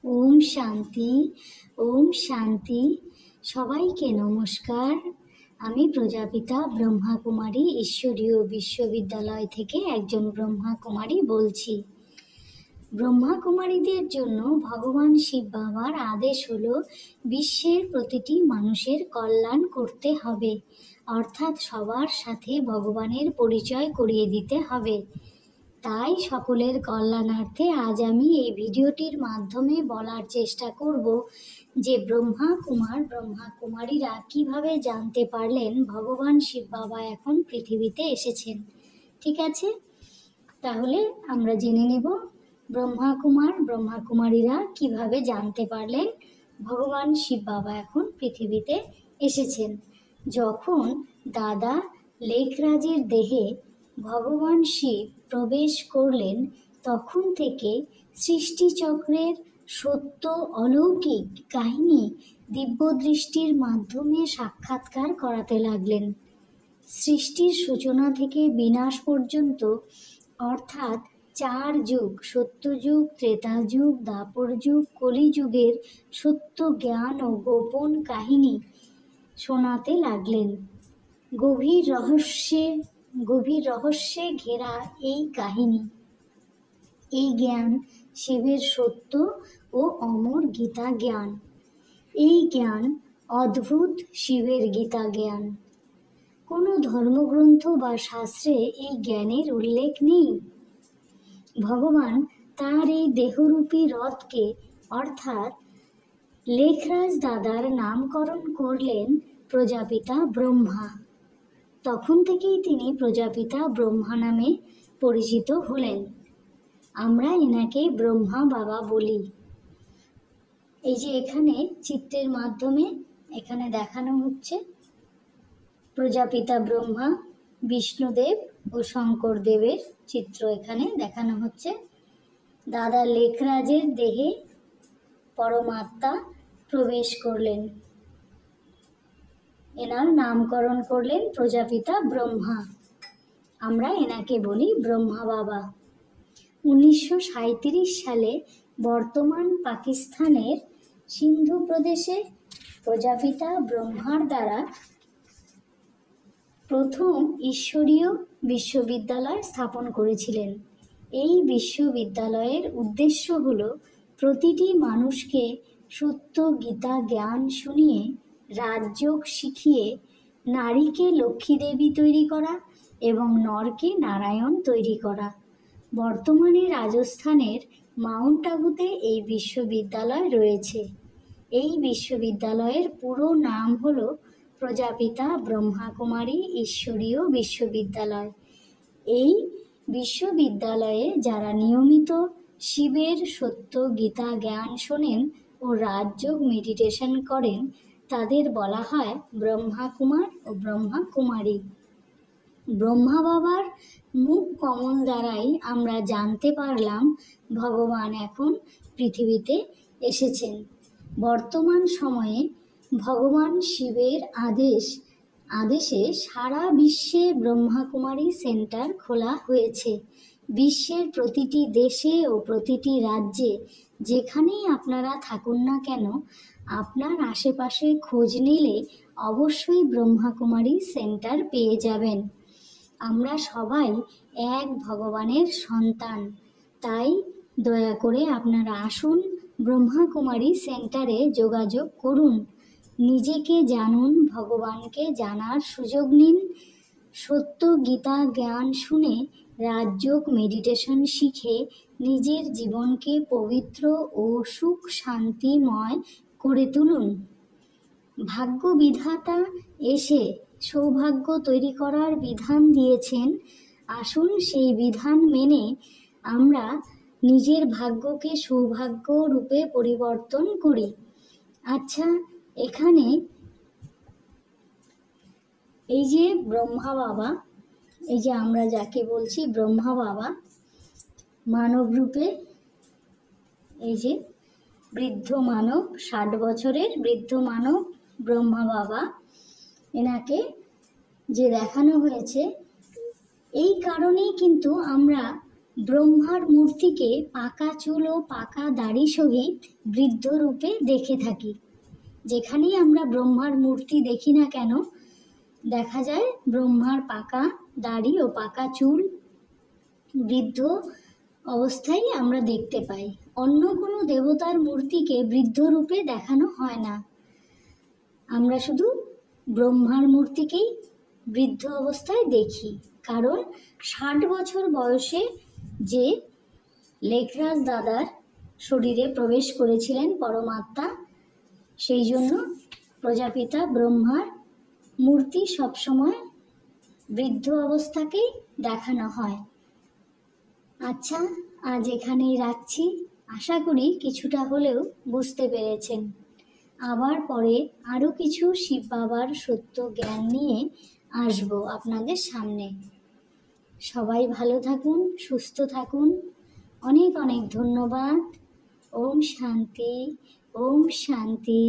ওম শান্তি, ওম শান্তি। সবাইকে নমস্কার। আমি প্রজাপিতা ব্রহ্মাকুমারী ঈশ্বরীয় বিশ্ববিদ্যালয় থেকে একজন ব্রহ্মাকুমারী বলছি। ব্রহ্মাকুমারীদের জন্য ভগবান শিব বাবার আদেশ হলো বিশ্বের প্রতিটি মানুষের কল্যাণ করতে হবে, অর্থাৎ সবার সাথে ভগবানের পরিচয় করিয়ে দিতে হবে। তাই সকলের কল্যাণার্থে আজ আমি এই ভিডিওটির মাধ্যমে বলার চেষ্টা করব যে ব্রহ্মাকুমারীরা কিভাবে জানতে পারলেন ভগবান শিব বাবা এখন পৃথিবীতে এসেছেন। ঠিক আছে, তাহলে আমরা জেনে নেব ব্রহ্মাকুমারীরা কিভাবে জানতে পারলেন ভগবান শিব বাবা এখন পৃথিবীতে এসেছেন। যখন দাদা লেখরাজের দেহে ভগবান শিব প্রবেশ করলেন, তখন থেকে সৃষ্টিচক্রের সত্য অলৌকিক কাহিনী দিব্যদৃষ্টির মাধ্যমে সাক্ষাৎকার করাতে লাগলেন। সৃষ্টির সূচনা থেকে বিনাশ পর্যন্ত, অর্থাৎ 4 যুগ, সত্যযুগ, ত্রেতাযুগ, দ্বাপর যুগ, কলিযুগের সত্য জ্ঞান ও গোপন কাহিনী শোনাতে লাগলেন। গভীর রহস্যে ঘেরা এই কাহিনী, এই জ্ঞান শিবের সত্য ও অমর গীতা জ্ঞান। এই জ্ঞান অদ্ভুত শিবের গীতা জ্ঞান। কোনো ধর্মগ্রন্থ বা শাস্ত্রে এই জ্ঞানের উল্লেখ নেই। ভগবান তার এই দেহরূপী রথকে, অর্থাৎ লেখরাজ দাদার নামকরণ করলেন প্রজাপিতা ব্রহ্মা। তখন থেকেই তিনি প্রজাপিতা ব্রহ্মা নামে পরিচিত হলেন। আমরা এনাকে ব্রহ্মা বাবা বলি। এই যে এখানে চিত্রের মাধ্যমে এখানে দেখানো হচ্ছে প্রজাপিতা ব্রহ্মা, বিষ্ণুদেব ও শঙ্করদেবের চিত্র এখানে দেখানো হচ্ছে। দাদা লেখরাজের দেহে পরমাত্মা প্রবেশ করলেন, এনার নামকরণ করলেন প্রজাপিতা ব্রহ্মা। আমরা এনাকে বলি ব্রহ্মা বাবা। 1937 সালে বর্তমান পাকিস্তানের সিন্ধু প্রদেশে প্রজাপিতা ব্রহ্মার দ্বারা প্রথম ঈশ্বরীয় বিশ্ববিদ্যালয় স্থাপন করেছিলেন। এই বিশ্ববিদ্যালয়ের উদ্দেশ্য হল প্রতিটি মানুষকে সত্য গীতা জ্ঞান শুনিয়ে, রাজযোগ শিখিয়ে নারীকে লক্ষ্মী দেবী তৈরি করা এবং নরকে নারায়ণ তৈরি করা। বর্তমানে রাজস্থানের মাউন্ট আবুতে এই বিশ্ববিদ্যালয় রয়েছে। এই বিশ্ববিদ্যালয়ের পুরো নাম হল প্রজাপিতা ব্রহ্মাকুমারী ঈশ্বরীয় বিশ্ববিদ্যালয়। এই বিশ্ববিদ্যালয়ে যারা নিয়মিত শিবের সত্য গীতা জ্ঞান শোনেন ও রাজযোগ মেডিটেশন করেন, তাদের বলা হয় ব্রহ্মাকুমার ও ব্রহ্মাকুমারী। ব্রহ্মা বাবার মুখ কমল দ্বারাই আমরা জানতে পারলাম ভগবান এখন পৃথিবীতে এসেছেন। বর্তমান সময়ে ভগবান শিবের আদেশে সারা বিশ্বে ব্রহ্মাকুমারী সেন্টার খোলা হয়েছে। বিশ্বের প্রতিটি দেশে ও প্রতিটি রাজ্যে যেখানেই আপনারা থাকুন না কেন, আপনার আশেপাশে খোঁজ নিলে অবশ্যই ব্রহ্মাকুমারী সেন্টার পেয়ে যাবেন। আমরা সবাই এক ভগবানের সন্তান। তাই দয়া করে আপনারা আসুন, ব্রহ্মাকুমারী সেন্টারে যোগাযোগ করুন। নিজেকে জানুন, ভগবানকে জানার সুযোগ নিন। সত্য গীতা জ্ঞান শুনে রাজযোগ মেডিটেশন শিখে নিজের জীবনকে পবিত্র ও সুখ শান্তিময় করে তুলুন। ভাগ্য বিধাতা এসে সৌভাগ্য তৈরি করার বিধান দিয়েছেন। আসুন সেই বিধান মেনে আমরা নিজের ভাগ্যকে সৌভাগ্য রূপে পরিবর্তন করি। আচ্ছা, এখানে এই যে ব্রহ্মা বাবা, এই যে আমরা যাকে বলছি ব্রহ্মা বাবা, মানব রূপে, এই যে বৃদ্ধ মানব, 60 বছরের বৃদ্ধ মানব ব্রহ্মা বাবা, এনাকে যে দেখানো হয়েছে, এই কারণেই কিন্তু আমরা ব্রহ্মার মূর্তিকে পাকা চুল ও পাকা দাড়ি সহিত বৃদ্ধ রূপে দেখে থাকি। যেখানেই আমরা ব্রহ্মার মূর্তি দেখি না কেন, দেখা যায় ব্রহ্মার পাকা দাড়ি ও পাকা চুল, বৃদ্ধ অবস্থায় আমরা দেখতে পাই। অন্য কোনো দেবতার মূর্তিকে বৃদ্ধ রূপে দেখানো হয় না। আমরা শুধু ব্রহ্মার মূর্তিকেই বৃদ্ধ অবস্থায় দেখি। কারণ 60 বছর বয়সে যে লেখরাজ দাদার শরীরে প্রবেশ করেছিলেন পরমাত্মা, সেই জন্য প্রজাপিতা ব্রহ্মার মূর্তি সবসময় বৃদ্ধ অবস্থাকেই দেখানো হয়। আচ্ছা, আজ এখানেই রাখছি। আশা করি কিছুটা হলেও বুঝতে পেরেছেন। আবার পরে আরও কিছু শিব বাবার সত্য জ্ঞান নিয়ে আসবো আপনাদের সামনে। সবাই ভালো থাকুন, সুস্থ থাকুন। অনেক অনেক ধন্যবাদ। ওম শান্তি, ওম শান্তি।